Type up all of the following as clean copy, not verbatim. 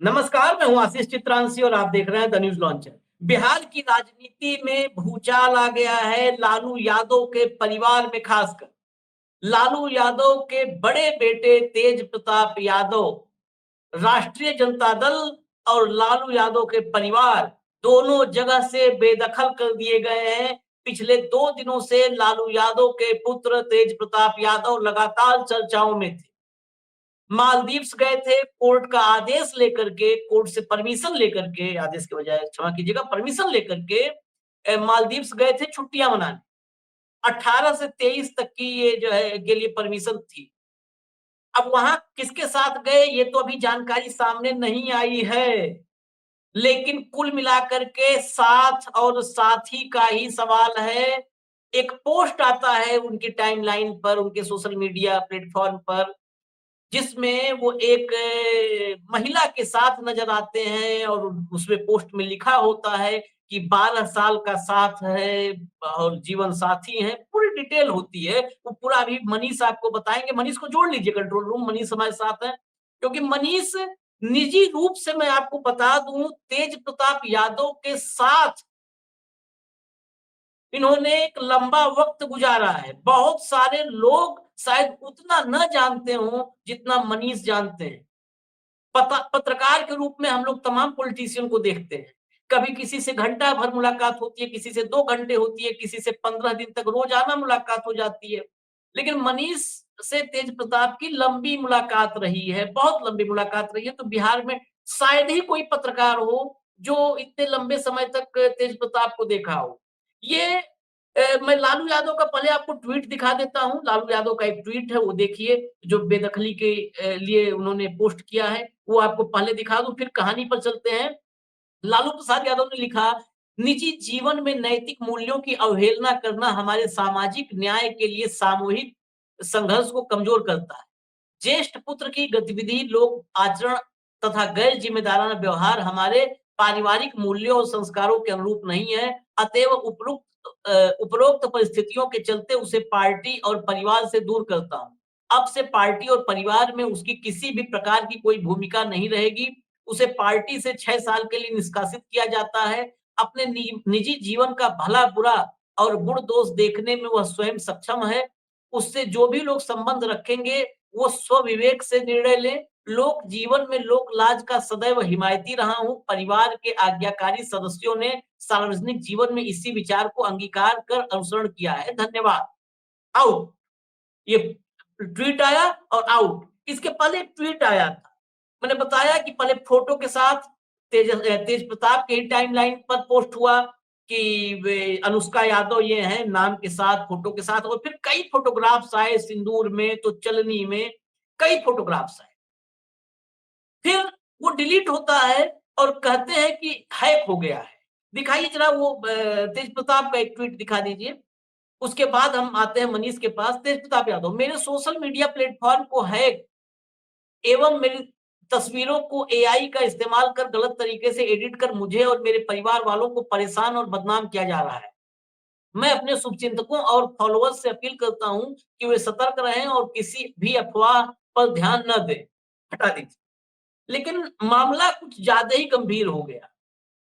नमस्कार, मैं हूं आशीष चित्रांशी और आप देख रहे हैं द न्यूज लॉन्चर। बिहार की राजनीति में भूचाल आ गया है लालू यादव के परिवार में। खासकर लालू यादव के बड़े बेटे तेज प्रताप यादव, राष्ट्रीय जनता दल और लालू यादव के परिवार दोनों जगह से बेदखल कर दिए गए हैं। पिछले 2 दिनों से लालू यादव के पुत्र तेज प्रताप यादव लगातार चर्चाओं में थे। मालदीव्स गए थे कोर्ट का आदेश लेकर के, कोर्ट से परमिशन लेकर के, आदेश के बजाय क्षमा कीजिएगा, परमिशन लेकर के मालदीव्स गए थे छुट्टियां मनाने। 18 से 23 तक की ये जो है के लिए परमिशन थी। अब वहां किसके साथ गए ये तो अभी जानकारी सामने नहीं आई है, लेकिन कुल मिलाकर के साथ और साथी का ही सवाल है। एक पोस्ट आता है उनकी टाइमलाइन पर, उनके सोशल मीडिया प्लेटफॉर्म पर, जिसमें वो एक महिला के साथ नजर आते हैं और उसमें पोस्ट में लिखा होता है कि 12 साल का साथ है और जीवन साथी हैं। पूरी डिटेल होती है, वो पूरा अभी मनीष आपको बताएंगे। मनीष को जोड़ लीजिए कंट्रोल रूम, मनीष हमारे साथ है, क्योंकि मनीष निजी रूप से, मैं आपको बता दूं, तेज प्रताप यादव के साथ इन्होंने एक लंबा वक्त गुजारा है। बहुत सारे लोग शायद उतना न जानते हों जितना मनीष जानते हैं। पत्रकार के रूप में हम लोग तमाम पॉलिटिशियन को देखते हैं। कभी किसी से घंटा भर मुलाकात होती है, किसी से 2 घंटे होती है, किसी से 15 दिन तक रोजाना मुलाकात हो जाती है। लेकिन मनीष से तेज प्रताप की लंबी मुलाकात रही है, बहुत लंबी मुलाकात रही है। तो बिहार में शायद ही कोई पत्रकार हो जो इतने लंबे समय तक तेज प्रताप को देखा हो। ये मैं लालू यादव का पहले आपको ट्वीट दिखा देता हूँ। लालू यादव का एक ट्वीट है, वो देखिए, जो बेदखली के लिए उन्होंने पोस्ट किया है, वो आपको पहले दिखा दूं, फिर कहानी पर चलते हैं। लालू प्रसाद यादव ने लिखा, निजी जीवन में नैतिक मूल्यों की अवहेलना करना हमारे सामाजिक न्याय के लिए सामूहिक संघर्ष को कमजोर करता है। ज्येष्ठ पुत्र की गतिविधि, लोक आचरण तथा गैर जिम्मेदाराना व्यवहार हमारे पारिवारिक मूल्यों और संस्कारों के अनुरूप नहीं है। अतएव उपरोक्त परिस्थितियों के चलते उसे पार्टी और परिवार से दूर करता हूँ। अब से पार्टी और परिवार में उसकी किसी भी प्रकार की कोई भूमिका नहीं रहेगी। उसे पार्टी से 6 साल के लिए निष्कासित किया जाता है। अपने निजी जीवन का भला बुरा और गुण दोष देखने में वह स्वयं सक्षम है। उससे जो भी लोग संबंध रखेंगे वो स्वविवेक से निर्णय लें। लोक जीवन में लोक लाज का सदैव हिमायती रहा हूँ। परिवार के आज्ञाकारी सदस्यों ने सार्वजनिक जीवन में इसी विचार को अंगीकार कर अनुसरण किया है। धन्यवाद। आउट। ये ट्वीट आया और आउट। इसके पहले एक ट्वीट आया था, मैंने बताया कि पहले फोटो के साथ तेज प्रताप के टाइमलाइन पर पोस्ट हुआ कि अनुष्का यादव ये हैं, नाम के साथ, फोटो के साथ, और फिर कई फोटोग्राफ्स आए सिंदूर में, तो चलनी में कई फोटोग्राफ्स आए। फिर वो डिलीट होता है और कहते हैं कि हैक हो गया है। दिखाइए जरा वो तेज प्रताप का एक ट्वीट दिखा दीजिए। उसके बाद हम आते हैं मनीष के पास। तेज प्रताप यादव, मेरे सोशल मीडिया प्लेटफॉर्म को हैक एवं मेरी तस्वीरों को एआई का इस्तेमाल कर गलत तरीके से एडिट कर मुझे और मेरे परिवार वालों को परेशान और बदनाम किया जा रहा है। मैं अपने शुभचिंतकों और फॉलोअर्स से अपील करता हूं कि वे सतर्क रहें और किसी भी अफवाह पर ध्यान न दें। हटा दीजिए। लेकिन मामला कुछ ज्यादा ही गंभीर हो गया।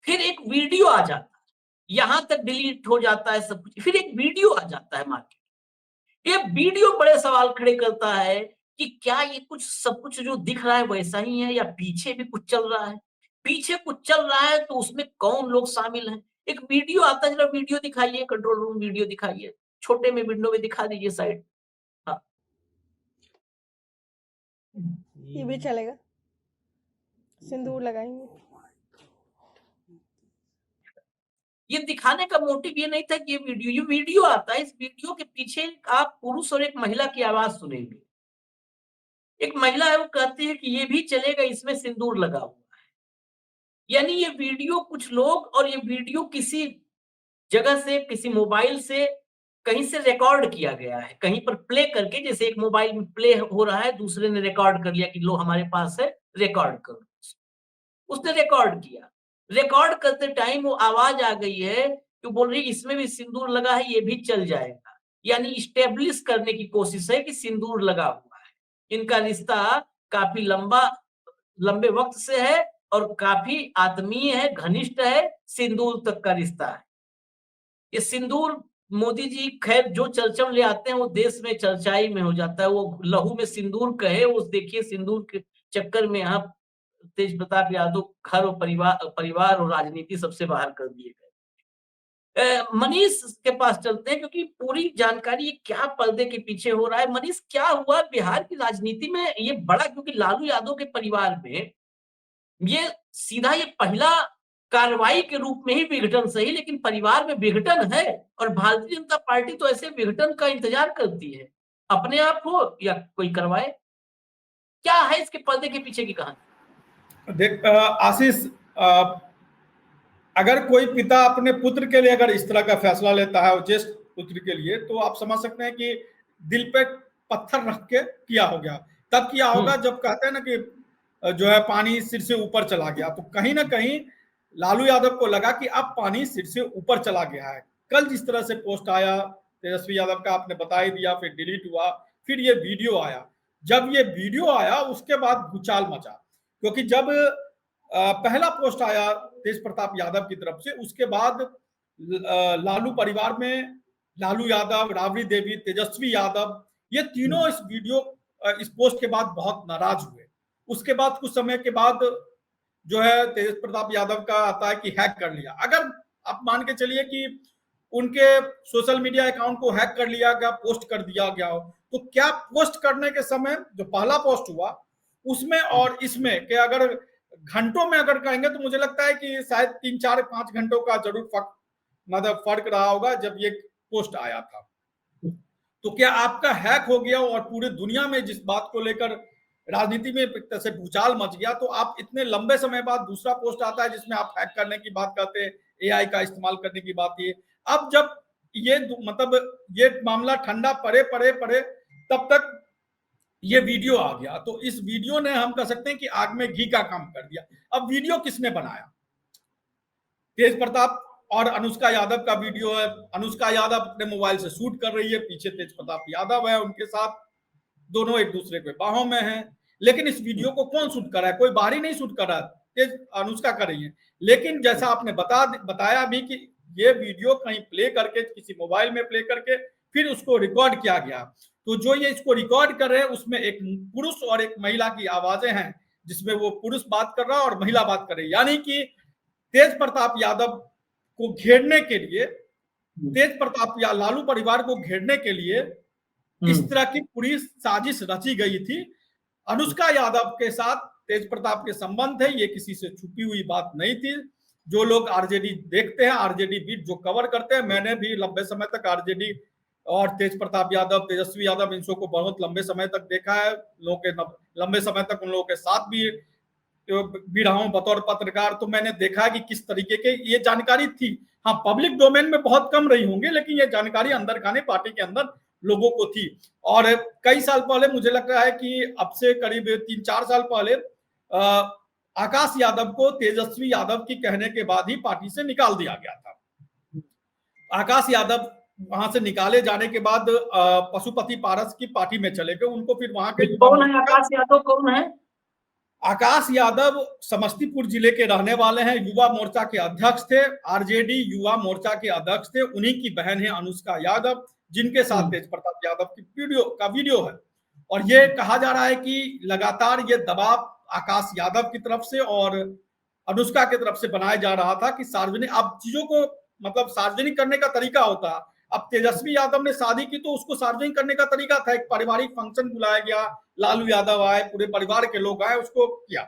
फिर एक वीडियो आ जाता है, यहां तक डिलीट हो जाता है सब कुछ, फिर एक वीडियो आ जाता है मार्केट। ये वीडियो बड़े सवाल खड़े करता है कि क्या ये कुछ सब कुछ जो दिख रहा है वैसा ही है या पीछे भी कुछ चल रहा है। पीछे कुछ चल रहा है तो उसमें कौन लोग शामिल हैं। एक वीडियो आता है, जरा वीडियो दिखाइए कंट्रोल रूम, वीडियो दिखाइए, छोटे में विंडो में दिखा दीजिए साइड। हाँ, ये भी चलेगा, सिंदूर लगाएंगे। ये दिखाने का मोटिव ये नहीं था कि ये वीडियो आता है। इस वीडियो के पीछे आप पुरुष और एक महिला की आवाज सुनेंगे। एक महिला है, वो कहती है कि ये भी चलेगा, इसमें सिंदूर लगा हुआ। यानी ये वीडियो कुछ लोग, और ये वीडियो किसी जगह से, किसी मोबाइल से, कहीं से रिकॉर्ड किया गया है, कहीं पर प्ले करके, जैसे एक मोबाइल में प्ले हो रहा है, दूसरे ने रिकॉर्ड कर लिया कि लो हमारे पास है, रिकॉर्ड करो। उसने रिकॉर्ड किया। रिकॉर्ड करते टाइम वो आवाज आ गई है कि बोल रही इसमें भी सिंदूर लगा है, ये भी चल जाएगा। यानी इस्टेब्लिश करने की कोशिश है कि सिंदूर लगा हुआ है। इनका रिश्ता काफी लंबे वक्त से है और काफी आत्मीय है, घनिष्ठ है, सिंदूर तक का रिश्ता है। ये सिंदूर मोदी जी खैर जो चर्चा में ले आते हैं वो देश में चर्चाई में हो जाता है। वो लहू में सिंदूर कहे, उस देखिए सिंदूर के चक्कर में यहाँ तेज प्रताप यादव घर और परिवार और राजनीति सबसे बाहर कर दिए गए। मनीष के पास चलते हैं क्योंकि पूरी जानकारी ये क्या पर्दे के पीछे हो रहा है। मनीष, क्या हुआ बिहार की राजनीति में ये बड़ा, क्योंकि लालू यादव के परिवार में ये सीधा ये पहला कार्रवाई के रूप में ही विघटन सही, लेकिन परिवार में विघटन है और भारतीय जनता पार्टी तो ऐसे विघटन का इंतजार करती है, अपने आप हो या कोई करवाए। क्या है इसके पर्दे के पीछे की कहानी? देख आशीष, अगर कोई पिता अपने पुत्र के लिए अगर इस तरह का फैसला लेता है, ज्येष्ठ पुत्र के लिए, तो आप समझ सकते हैं कि दिल पे पत्थर रख के किया हो गया। तब किया होगा जब कहते हैं ना कि जो है पानी सिर से ऊपर चला गया। तो कहीं ना कहीं लालू यादव को लगा कि अब पानी सिर से ऊपर चला गया है। कल जिस तरह से पोस्ट आया तेजस्वी यादव का, आपने बता ही दिया, फिर डिलीट हुआ, फिर ये वीडियो आया। जब ये वीडियो आया उसके बाद भूचाल मचा, क्योंकि जब पहला पोस्ट आया तेज प्रताप यादव की तरफ से, उसके बाद लालू परिवार में लालू यादव, राबड़ी देवी, तेजस्वी यादव, ये तीनों इस वीडियो इस पोस्ट के बाद बहुत नाराज हुए। उसके बाद कुछ समय के बाद जो है तेज प्रताप यादव का आता है कि हैक कर लिया। अगर आप मान के चलिए कि उनके सोशल मीडिया अकाउंट को हैक कर लिया गया, पोस्ट कर दिया गया हो, तो क्या पोस्ट करने के समय जो पहला पोस्ट हुआ उसमें और इसमें कि अगर घंटों में अगर कहेंगे तो मुझे लगता है कि शायद 3, 4, 5 घंटों का जरूर फर्क रहा होगा जब ये पोस्ट आया था। तो क्या आपका हैक हो गया और पूरी दुनिया में जिस बात को लेकर राजनीति में एक तरह से भूचाल मच गया, तो आप इतने लंबे समय बाद दूसरा पोस्ट आता है जिसमें आप हैक करने की बात करते हैं, एआई का इस्तेमाल करने की बात। ये अब जब ये मतलब ये मामला ठंडा पड़े तब तक ये वीडियो आ गया। तो इस वीडियो ने हम कह सकते हैं कि आग में घी का काम कर दिया। अब वीडियो किसने बनाया? तेज प्रताप और अनुष्का यादव का वीडियो है। अनुष्का यादव अपने मोबाइल से शूट कर रही है, पीछे तेज प्रताप यादव है उनके साथ, दोनों एक दूसरे के बाहों में हैं। लेकिन इस वीडियो को कौन शूट कर रहा है? कोई बाहरी नहीं शूट कर रहा है, तेज अनुष्का कर रही है। लेकिन जैसा आपने बताया भी कि ये वीडियो कहीं प्ले करके, किसी मोबाइल में प्ले करके फिर उसको रिकॉर्ड किया गया। तो जो ये इसको रिकॉर्ड कर रहे हैं उसमें एक पुरुष और एक महिला की आवाजें हैं, जिसमें वो पुरुष बात कर रहा है और महिला बात कर रही है। यानी कि तेज प्रताप यादव को घेरने के लिए, तेज प्रताप या लालू परिवार को घेरने के लिए इस तरह की पूरी साजिश रची गई थी। अनुष्का यादव के साथ तेज प्रताप के संबंध है, ये किसी से छुपी हुई बात नहीं थी। जो लोग आरजेडी देखते हैं, आरजेडी बीट जो कवर करते हैं, मैंने भी लंबे समय तक आरजेडी और तेज प्रताप यादव, तेजस्वी यादव, इन को बहुत लंबे समय तक देखा है। लोगों के लंबे समय तक उन लोगों के साथ भी रहा हूं बतौर पत्रकार। तो मैंने देखा कि किस तरीके के ये जानकारी थी। हाँ, पब्लिक डोमेन में बहुत कम रही होंगी, लेकिन ये जानकारी अंदर खाने पार्टी के अंदर लोगों को थी। और कई साल पहले, मुझे लग रहा है कि अब से करीब 3-4 साल पहले, आकाश यादव को तेजस्वी यादव की कहने के बाद ही पार्टी से निकाल दिया गया था। आकाश यादव वहां से निकाले जाने के बाद पशुपति पारस की पार्टी में चले गए। उनको फिर वहां के कौन है आकाश यादव? कौन है आकाश यादव? समस्तीपुर जिले के रहने वाले हैं, युवा मोर्चा के अध्यक्ष थे, आरजेडी युवा मोर्चा के अध्यक्ष थे। उन्हीं की बहन है अनुष्का यादव, जिनके साथ तेज प्रताप यादव की वीडियो है। और ये कहा जा रहा है कि लगातार ये दबाव आकाश यादव की तरफ से और अनुष्का की तरफ से बनाया जा रहा था कि सार्वजनिक, अब चीजों को मतलब सार्वजनिक करने का तरीका होता। अब तेजस्वी यादव ने शादी की तो उसको सार्वजनिक करने का तरीका था, एक पारिवारिक फंक्शन बुलाया गया, लालू यादव आए, पूरे परिवार के लोग आए, उसको किया।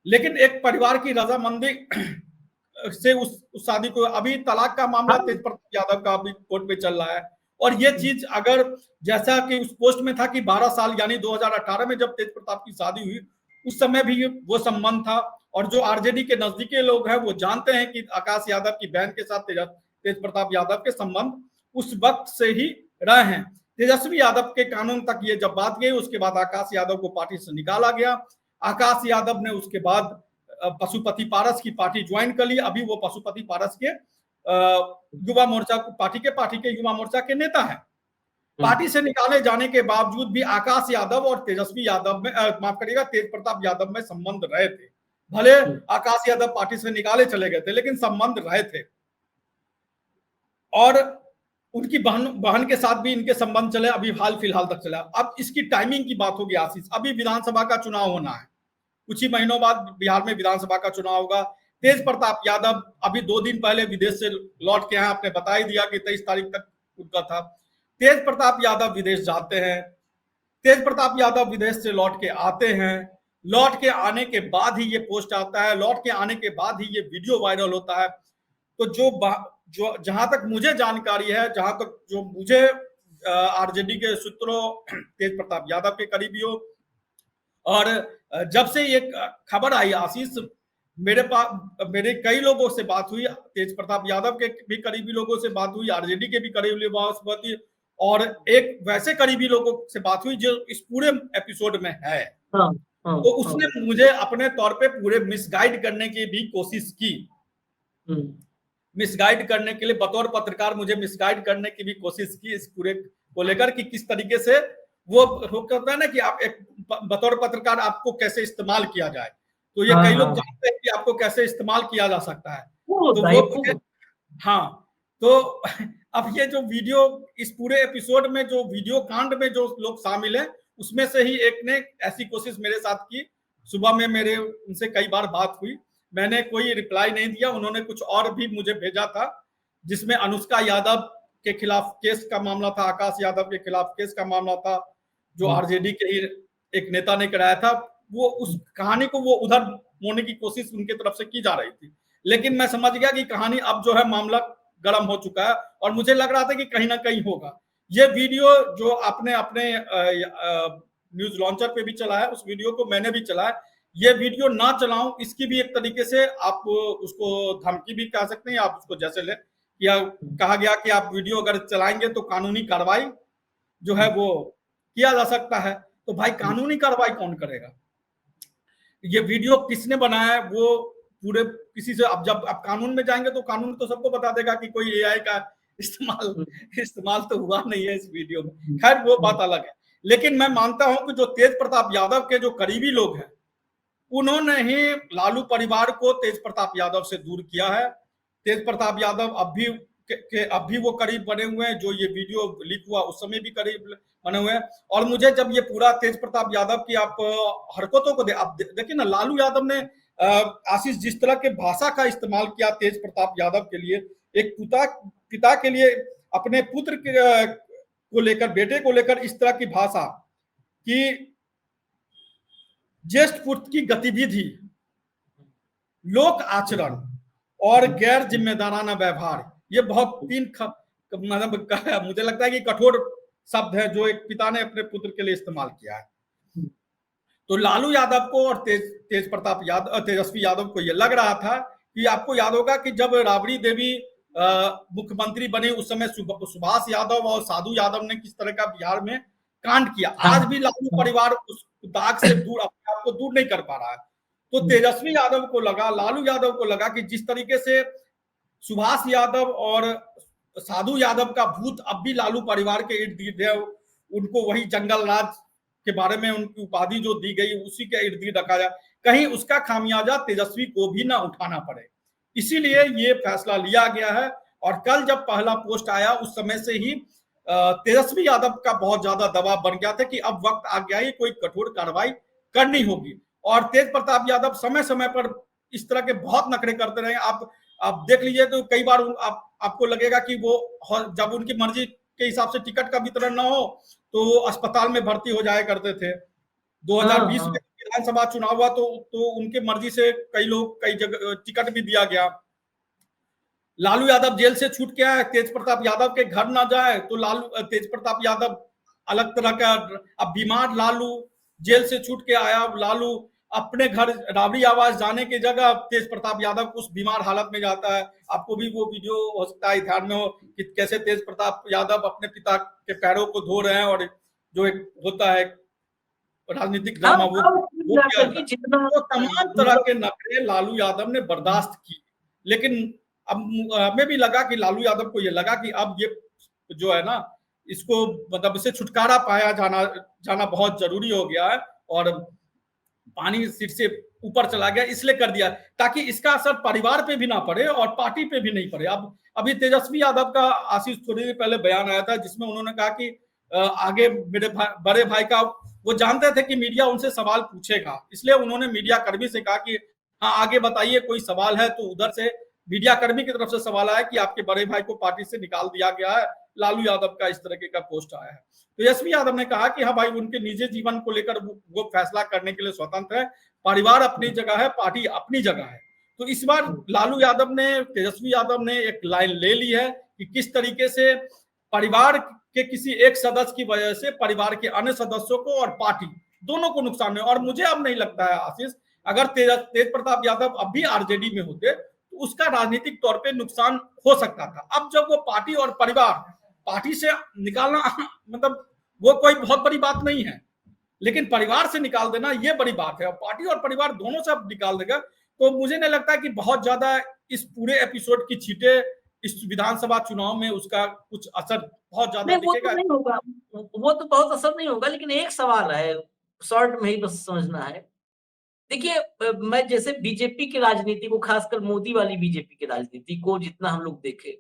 लेकिन एक परिवार की रजामंदी से उस शादी को, अभी तलाक का मामला तेज प्रताप यादव का अभी कोर्ट में चल रहा है। और ये चीज अगर जैसा कि उस पोस्ट में था कि 12 साल यानी 2018 में जब तेज प्रताप की शादी हुई, उस समय भी वो संबंध था। और जो आरजेडी के नजदीकी लोग हैं वो जानते हैं कि आकाश यादव की बहन के साथ तेज प्रताप यादव के संबंध उस वक्त से ही रहे हैं। तेजस्वी यादव के कानून तक ये जब बात गई, उसके बाद आकाश यादव को पार्टी से निकाला गया। आकाश यादव ने उसके बाद पशुपति पारस की पार्टी ज्वाइन कर ली। अभी वो पशुपति पारस के युवा मोर्चा पार्टी के युवा मोर्चा के नेता है। पार्टी से निकाले जाने के बावजूद भी आकाश यादव और तेजस्वी यादव में, माफ करिएगा, तेज प्रताप यादव में संबंध रहे थे। भले आकाश यादव पार्टी से निकाले चले गए थे, लेकिन संबंध रहे थे। और उनकी बहन के साथ भी इनके संबंध चले, अभी हाल फिलहाल तक चला। अब इसकी टाइमिंग की बात होगी आशीष, अभी विधानसभा का चुनाव होना है, कुछ ही महीनों बाद बिहार में विधानसभा का चुनाव होगा। तेज प्रताप यादव अभी 2 दिन पहले विदेश से लौट के आए, आपने बता ही दिया कि 23 तारीख तक उनका था। तेज प्रताप यादव विदेश जाते हैं, तेज प्रताप यादव विदेश से लौट के आते हैं, लौट के आने के बाद ही ये पोस्ट आता है, लौट के आने के बाद ही ये वीडियो वायरल होता है। तो जो जहां तक मुझे जानकारी है, जहां तक जो मुझे आरजेडी के सूत्रों, तेज प्रताप यादव के करीबियों, और जब से ये खबर आई आशीष, मेरे कई लोगों से बात हुई, तेज प्रताप यादव के भी करीबी लोगों से बात हुई, आरजेडी के भी करीबी लोगों से बात हुई, और एक वैसे करीबी लोगों से बात हुई जो इस पूरे एपिसोड में है। तो उसने मुझे अपने तौर पे पूरे मिसगाइड करने की भी कोशिश की, मिसगाइड करने के लिए बतौर पत्रकार मुझे मिसगाइड करने की भी कोशिश की इस पूरे को लेकर कि किस तरीके से वो कहता है ना कि आप एक बतौर पत्रकार आपको कैसे इस्तेमाल किया जाए। तो ये कई लोग जानते हैं कि आपको कैसे इस्तेमाल किया जा सकता है। तो तो अब ये जो वीडियो, इस पूरे एपिसोड में जो वीडियो कांड में जो लोग शामिल हैं, उसमें से ही एक ने ऐसी कोशिश मेरे साथ की। सुबह में मेरे उनसे कई बार बात हुई, मैंने कोई रिप्लाई नहीं दिया। उन्होंने कुछ और भी मुझे भेजा था, जिसमें अनुष्का यादव के खिलाफ केस का मामला था, आकाश यादव के खिलाफ केस का मामला था, जो आरजेडी के ही एक नेता ने कराया था। वो उस कहानी को वो उधर मोड़ने की कोशिश उनकी तरफ से की जा रही थी, लेकिन मैं समझ गया कि कहानी अब जो है मामला गर्म हो चुका है, और मुझे लग रहा था कि कहीं ना कहीं होगा। ये वीडियो जो आपने अपने न्यूज लॉन्चर पे भी चलाया, उस वीडियो को मैंने भी चलाया। ये वीडियो ना चलाऊं, इसकी भी एक तरीके से आप उसको धमकी भी कह सकते हैं, आप उसको जैसे ले, या कहा गया कि आप वीडियो अगर चलाएंगे तो कानूनी कार्रवाई जो है वो किया जा सकता है। तो भाई कानूनी कार्रवाई कौन करेगा? ये वीडियो किसने बनाया है वो पूरे किसी से, अब जब आप कानून में जाएंगे तो कानून तो सबको बता देगा कि कोई एआई का इस्तेमाल तो हुआ नहीं है इस वीडियो में। खैर वो बात अलग है, लेकिन मैं मानता हूं कि जो तेज प्रताप यादव के जो करीबी लोग हैं, उन्होंने ही लालू परिवार को तेज प्रताप यादव से दूर किया है। तेज प्रताप यादव अब भी वो करीब बने हुए हैं, जो ये वीडियो लीक हुआ उस समय भी करीब बने हुए हैं। और मुझे जब ये पूरा तेज प्रताप यादव की आप हरकतों को आप देखिए ना, लालू यादव ने आशीष जिस तरह के भाषा का इस्तेमाल किया तेज प्रताप यादव के लिए, एक पिता के लिए अपने पुत्र को लेकर, बेटे को लेकर इस तरह की भाषा की, ज्येष्ठ पुत्र की गतिविधि, लोक आचरण और गैर जिम्मेदाराना व्यवहार, ये बहुत मतलब मुझे लगता है कि कठोर शब्द है जो एक पिता ने अपने पुत्र के लिए इस्तेमाल किया है। तो लालू यादव को और तेजस्वी यादव को ये लग रहा था कि, आपको याद होगा कि जब राबड़ी देवी मुख्यमंत्री बने उस समय सुभाष यादव और साधु यादव ने किस तरह का बिहार में कांड किया। आज भी लालू परिवार उस दाग से दूर अपने आप को दूर नहीं कर पा रहा है। तो तेजस्वी यादव को लगा, लालू यादव को लगा कि जिस तरीके से सुभाष यादव और साधु यादव का भूत अब भी लालू परिवार के इर्द गिर्द है, उनको वही जंगल राज के बारे में उनकी उपाधि जो दी गई उसी के इर्द गिर्द रखा जाए, कहीं उसका खामियाजा तेजस्वी को भी ना उठाना पड़े, इसीलिए ये फैसला लिया गया है। और कल जब पहला पोस्ट आया उस समय से ही तेजस्वी यादव का बहुत ज्यादा दबाव बन गया था कि अब वक्त आ गया है, कोई कठोर कार्रवाई करनी होगी। और तेज प्रताप यादव समय समय पर इस तरह के बहुत नखरे करते रहे। आप देख लीजिए तो कई बार आपको लगेगा कि वो जब उनकी मर्जी के हिसाब से टिकट का वितरण ना हो तो वो अस्पताल में भर्ती हो जाया करते थे। 2020 में विधानसभा चुनाव हुआ तो उनके मर्जी से कई जगह टिकट भी दिया गया। लालू यादव जेल से छूट के आए, तेज प्रताप यादव के घर ना जाए तो तेज प्रताप यादव अलग तरह का, अब बीमार लालू जेल से छूट के आया, लालू अपने घर राबड़ी आवास जाने की जगह तेज प्रताप यादव उस बीमार हालत में जाता है। आपको भी वो वीडियो हो सकता है ध्यान में हो कि कैसे तेज प्रताप यादव अपने पिता के पैरों को धो रहे हैं, और जो एक होता है राजनीतिक ड्रामा वो तो तमाम तरह के नखरे लालू यादव ने बर्दाश्त की। लेकिन अब हमें भी लगा कि लालू यादव को ये लगा कि अब ये जो है ना, इसको मतलब इससे छुटकारा पाया जाना बहुत जरूरी हो गया है। और पानी सीट से ऊपर चला गया, इसलिए कर दिया ताकि इसका असर परिवार पे भी ना पड़े और पार्टी पे भी नहीं पड़े। अब अभी तेजस्वी यादव का आशीष थोड़ी देर पहले बयान आया था जिसमें उन्होंने कहा कि आगे मेरे बड़े भाई का, वो जानते थे कि मीडिया उनसे सवाल पूछेगा, इसलिए उन्होंने मीडिया कर्मी से कहा कि हाँ आगे बताइए कोई सवाल है। तो उधर से मीडिया कर्मी की तरफ से सवाल आया कि आपके बड़े भाई को पार्टी से निकाल दिया गया है, लालू यादव का इस तरह का पोस्ट आया है। तो तेजस्वी यादव ने कहा कि हाँ भाई, उनके निजी जीवन को लेकर वो फैसला करने के लिए स्वतंत्र है, परिवार अपनी जगह है, पार्टी अपनी जगह है। तो इस बार लालू यादव ने, तेजस्वी यादव ने एक लाइन ले ली है कि किस तरीके से परिवार के किसी एक सदस्य की वजह से परिवार के अन्य सदस्यों को और पार्टी दोनों को नुकसान है। और मुझे अब नहीं लगता है आशीष, अगर तेज प्रताप यादव अब भी आरजेडी में होते तो उसका राजनीतिक तौर पे नुकसान हो सकता था। अब जब वो पार्टी और परिवार, पार्टी से निकालना मतलब वो कोई बहुत बड़ी बात नहीं है, लेकिन परिवार से निकाल देना ये बड़ी बात है, और पार्टी और परिवार दोनों से अब निकाल देगा तो मुझे नहीं लगता कि बहुत ज्यादा इस पूरे एपिसोड की छींटे इस विधानसभा चुनाव में उसका कुछ असर बहुत ज्यादा नहीं, वो तो दिखेगा। नहीं होगा, वो तो बहुत असर नहीं होगा। लेकिन एक सवाल है, शॉर्ट में ही बस समझना है। देखिए, मैं जैसे बीजेपी की राजनीति को, खासकर मोदी वाली बीजेपी की राजनीति को जितना हम लोग देखे,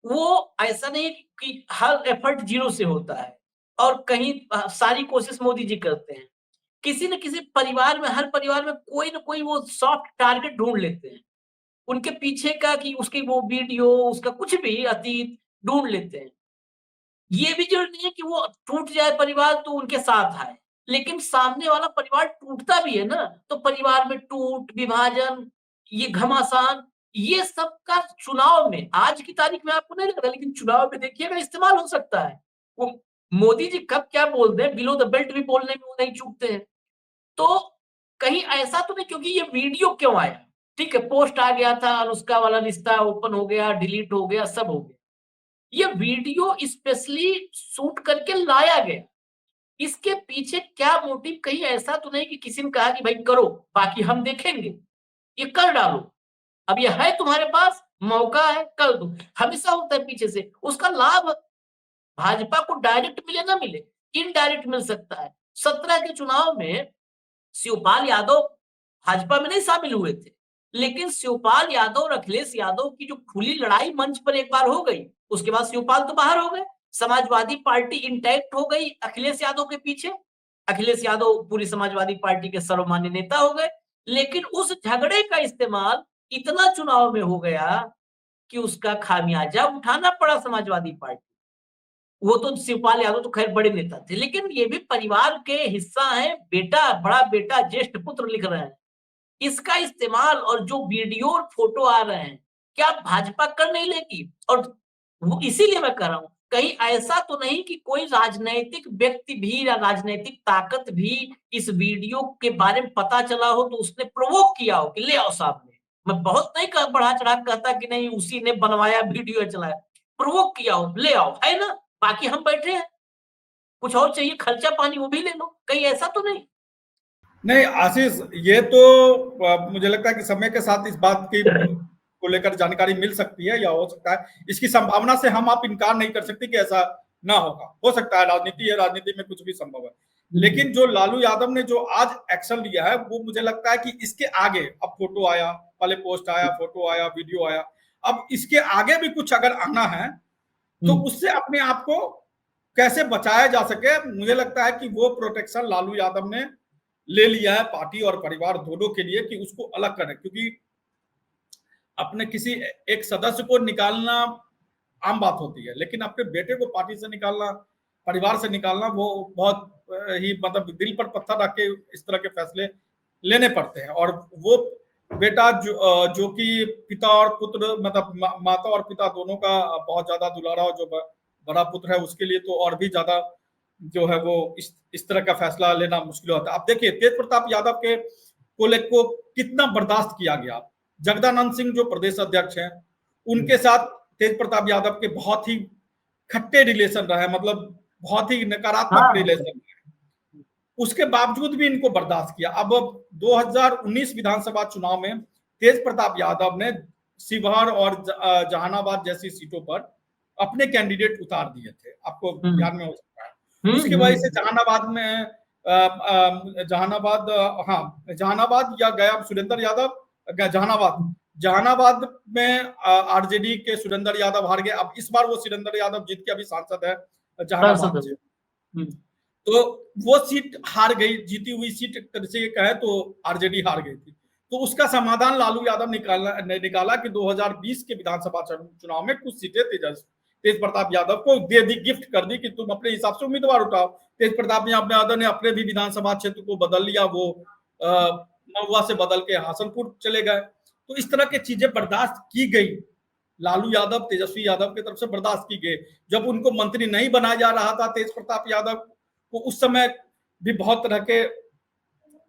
वो ऐसा नहीं है कि हर एफर्ट जीरो से होता है और कहीं सारी कोशिश मोदी जी करते हैं। किसी न किसी परिवार में, हर परिवार में कोई न कोई वो सॉफ्ट टारगेट ढूंढ लेते हैं। उनके पीछे का कि उसकी वो वीडियो, उसका कुछ भी अतीत ढूंढ लेते हैं। ये भी जरूरी नहीं है कि वो टूट जाए परिवार तो उनके साथ आए, लेकिन सामने वाला परिवार टूटता भी है ना, तो परिवार में टूट, विभाजन, ये घमासान, ये सब का चुनाव में, आज की तारीख में आपको नहीं लगता, लेकिन चुनाव में देखिएगा इस्तेमाल हो सकता है। वो मोदी जी कब क्या बोलते हैं, बिलो द बेल्ट भी बोलने में वो नहीं चूकते हैं। तो कहीं ऐसा तो नहीं, क्योंकि ये वीडियो क्यों आया, ठीक है, पोस्ट आ गया था, अनुष्का वाला रिश्ता ओपन हो गया, डिलीट हो गया, सब हो गया। ये वीडियो स्पेशली शूट करके लाया गया, इसके पीछे क्या मोटिव, कहीं ऐसा तो नहीं कि किसी ने कहा कि भाई करो, बाकी हम देखेंगे, ये कर डालो, अब ये है तुम्हारे पास, मौका है, कर दो। हमेशा होता है पीछे से, उसका लाभ भाजपा को डायरेक्ट मिले ना मिले, इनडायरेक्ट मिल सकता है। 17 के चुनाव में शिवपाल यादव भाजपा में नहीं शामिल हुए थे, लेकिन शिवपाल यादव और अखिलेश यादव की जो खुली लड़ाई मंच पर एक बार हो गई, उसके बाद शिवपाल तो बाहर हो गए, समाजवादी पार्टी इंटैक्ट हो गई अखिलेश यादव के पीछे। अखिलेश यादव पूरी समाजवादी पार्टी के सर्वमान्य नेता हो गए, लेकिन उस झगड़े का इस्तेमाल इतना चुनाव में हो गया कि उसका खामियाजा उठाना पड़ा समाजवादी पार्टी। वो तो शिवपाल यादव तो खैर बड़े नेता थे, लेकिन ये भी परिवार के हिस्सा है, बेटा, बड़ा बेटा, ज्येष्ठ पुत्र लिख रहे हैं, इसका इस्तेमाल और जो वीडियो और फोटो आ रहे हैं, क्या भाजपा कर नहीं लेगी? और वो इसीलिए मैं कह रहा हूं, कहीं ऐसा तो नहीं कि कोई राजनैतिक व्यक्ति भी या राजनैतिक ताकत भी इस वीडियो के बारे में पता चला हो तो उसने प्रोवोक किया हो कि ले आओ सामने। मैं बहुत नहीं बढ़ा चढ़ा कहता कि नहीं उसी ने बनवाया वीडियो चलाया, प्रोवोक किया हो, ले आओ, है ना, बाकी हम बैठे हैं, कुछ और चाहिए खर्चा पानी वो भी ले लो, कहीं ऐसा तो नहीं। नहीं आशीष, ये तो मुझे लगता है कि समय के साथ इस बात की को लेकर जानकारी मिल सकती है या हो सकता है, इसकी संभावना से हम आप इनकार नहीं कर सकते कि ऐसा ना होगा, हो सकता है, राजनीति है, राजनीति में कुछ भी संभव है। लेकिन जो लालू यादव ने जो आज एक्शन लिया है वो मुझे लगता है कि इसके आगे, अब फोटो आया, पहले पोस्ट आया, फोटो आया, वीडियो आया, अब इसके आगे भी कुछ अगर आना है तो उससे अपने आप को कैसे बचाया जा सके, मुझे लगता है कि वो प्रोटेक्शन लालू यादव ने ले लिया है पार्टी और परिवार दोनों के लिए कि उसको अलग करें। क्योंकि अपने किसी एक सदस्य को निकालना आम बात होती है, लेकिन अपने बेटे को पार्टी से निकालना, परिवार से निकालना, वो बहुत ही मतलब दिल पर पत्थर रख के इस तरह के फैसले लेने पड़ते हैं। और वो बेटा जो कि पिता और पुत्र, मतलब माता और पिता दोनों का बहुत ज्यादा दुलारा, और जो बड़ा पुत्र है उसके लिए तो और भी ज्यादा जो है वो इस तरह का फैसला लेना मुश्किल होता है। अब देखिए तेज प्रताप यादव के को कितना बर्दाश्त किया गया। जगदानंद सिंह जो प्रदेश अध्यक्ष हैं, उनके साथ तेज प्रताप यादव के बहुत ही खट्टे रिलेशन रहे, मतलब बहुत ही नकारात्मक रिलेशन रहे, उसके बावजूद भी इनको बर्दाश्त किया। अब 2019 विधानसभा चुनाव में तेज प्रताप यादव ने शिवहर और जहानाबाद जैसी सीटों पर अपने कैंडिडेट उतार दिए थे, आपको ध्यान में हो सकता है। उसकी वजह से जहानाबाद में जहानाबाद, हाँ जहानाबाद या गया सुरेंद्र यादव, जहानाबाद में आरजेडी के सुरेंद्र यादव हार गए। अब इस बार वो सुरेंद्र यादव जीत के अभी सांसद है जहानाबाद से। तो वो सीट हार गई, जीती हुई सीट एक तरह से कहे तो आरजेडी हार गई थी। तो उसका समाधान लालू यादव ने निकाला कि 2020 के विधानसभा चुनाव में कुछ सीटें तेज प्रताप यादव को दे दी, गिफ्ट कर दी कि तुम अपने हिसाब से उम्मीदवार उठाओ। तेज प्रताप यादव ने अपने भी विधानसभा क्षेत्र को बदल लिया, वो महुआ से बदल के हासनपुर चले गए। तो इस तरह की चीजें बर्दाश्त की गई, लालू यादव तेजस्वी यादव की तरफ से बर्दाश्त की गई। जब उनको मंत्री नहीं बनाया जा रहा था तेज प्रताप यादव को, उस समय भी बहुत तरह के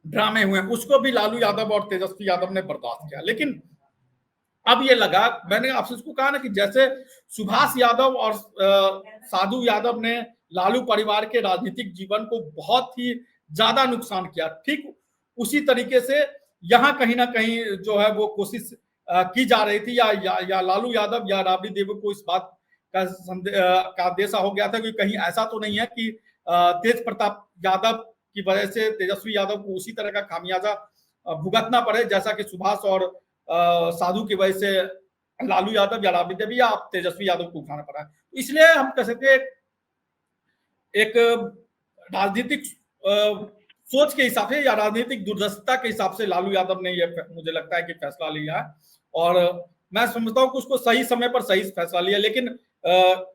ड्रामे हुए, उसको भी लालू यादव और तेजस्वी यादव ने बर्दाश्त किया। लेकिन अब ये लगा, मैंने आपसे इसको कहा ना कि जैसे सुभाष यादव और साधु यादव ने लालू परिवार के राजनीतिक जीवन को बहुत ही ज्यादा नुकसान किया, ठीक उसी तरीके से यहाँ कहीं ना कहीं जो है वो कोशिश की जा रही थी, या लालू यादव या राबड़ी देवी को इस बात का अंदेशा हो गया था कि कहीं ऐसा तो नहीं है कि तेज प्रताप यादव की वजह से तेजस्वी यादव को उसी तरह का खामियाजा भुगतना पड़े जैसा कि सुभाष और साधु की वजह से लालू यादव या राबड़ी देवी या तेजस्वी यादव को उठाना पड़ा है। इसलिए हम कह सकते एक राजनीतिक सोच के हिसाब से या राजनीतिक दूरदर्शिता के हिसाब से लालू यादव ने यह मुझे लगता है कि फैसला लिया है, और मैं समझता हूं कि उसको सही समय पर सही फैसला लिया। लेकिन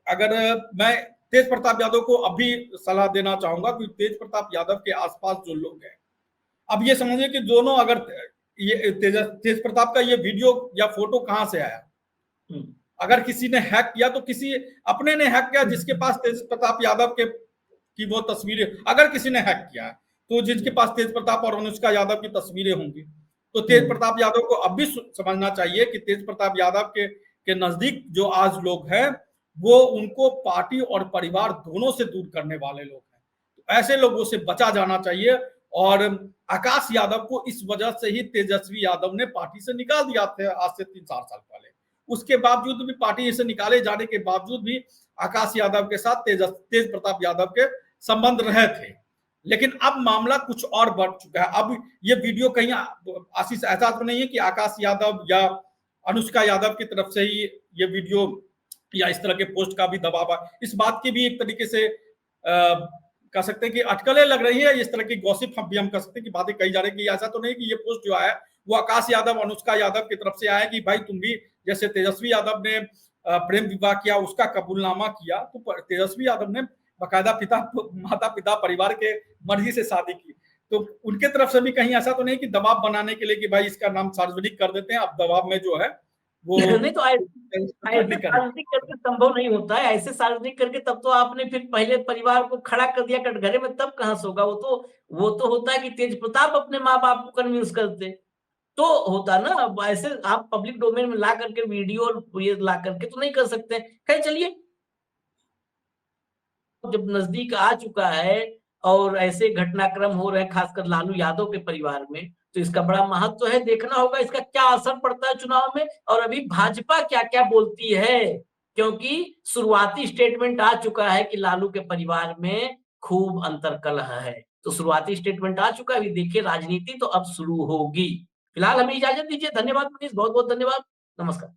अगर मैं तेज प्रताप यादव को अभी सलाह देना चाहूंगा कि तेज प्रताप यादव के आसपास जो लोग हैं, अब ये समझिए कि दोनों, अगर ये तेज प्रताप का ये वीडियो या फोटो कहां से आया, अगर किसी ने हैक किया तो किसी अपने ने हैक किया, जिसके पास तेज प्रताप यादव की वो तस्वीरें, अगर किसी ने हैक किया है तो जिसके पास तेज प्रताप और अनुष्का यादव की तस्वीरें होंगी, तो तेज प्रताप यादव को अब भी समझना चाहिए कि तेज प्रताप यादव के नजदीक जो आज लोग हैं वो उनको पार्टी और परिवार दोनों से दूर करने वाले लोग हैं। तो ऐसे लोगों से बचा जाना चाहिए। और आकाश यादव को इस वजह से ही तेजस्वी यादव ने पार्टी से निकाल दिया था आज से 3-4 साल पहले। उसके बावजूद भी, पार्टी से निकाले जाने के बावजूद भी आकाश यादव के साथ तेज प्रताप यादव के संबंध रहे थे। लेकिन अब मामला कुछ और बढ़ चुका है। अब ये वीडियो कहीं आशीष ऐसा तो नहीं है कि आकाश यादव या अनुष्का यादव की तरफ से ही ये वीडियो या इस तरह के पोस्ट का भी दबाव है। इस बात की भी एक तरीके से कह सकते हैं कि अटकलें लग रही है, इस तरह की गॉसिप भी हम कह सकते हैं कि बातें कही जा रही है कि ऐसा तो नहीं कि ये पोस्ट जो आया वो आकाश यादव अनुष्का यादव की तरफ से आया कि भाई तुम भी, जैसे तेजस्वी यादव ने प्रेम विवाह किया, उसका कबूलनामा किया, तो तेजस्वी यादव ने बाकायदा माता पिता परिवार के मर्जी से शादी की। तो उनके तरफ से भी कहीं ऐसा तो नहीं कि दबाव बनाने के लिए कि भाई इसका नाम सार्वजनिक कर देते हैं, अब दबाव में जो है वो नहीं, तो ऐसे सार्वजनिक करके संभव नहीं होता है। ऐसे सार्वजनिक करके तब तो आपने फिर पहले परिवार को खड़ा कर दिया कटघरे में, तब कहां से होगा। वो तो होता है कि तेज प्रताप अपने माँ बाप को कन्विंस करते तो होता ना। अब ऐसे आप पब्लिक डोमेन में ला करके वीडियो और ये ला करके तो नहीं कर सकते। खैर चलिए, जब नजदीक आ चुका है और ऐसे घटनाक्रम हो रहे हैं खासकर लालू यादव के परिवार में, तो इसका बड़ा महत्व है। देखना होगा इसका क्या असर पड़ता है चुनाव में, और अभी भाजपा क्या क्या बोलती है, क्योंकि शुरुआती स्टेटमेंट आ चुका है कि लालू के परिवार में खूब अंतर्कलह है। तो शुरुआती स्टेटमेंट आ चुका है, अभी देखिए राजनीति तो अब शुरू होगी। फिलहाल हमें इजाजत दीजिए। धन्यवाद मनीष, बहुत बहुत धन्यवाद। नमस्कार।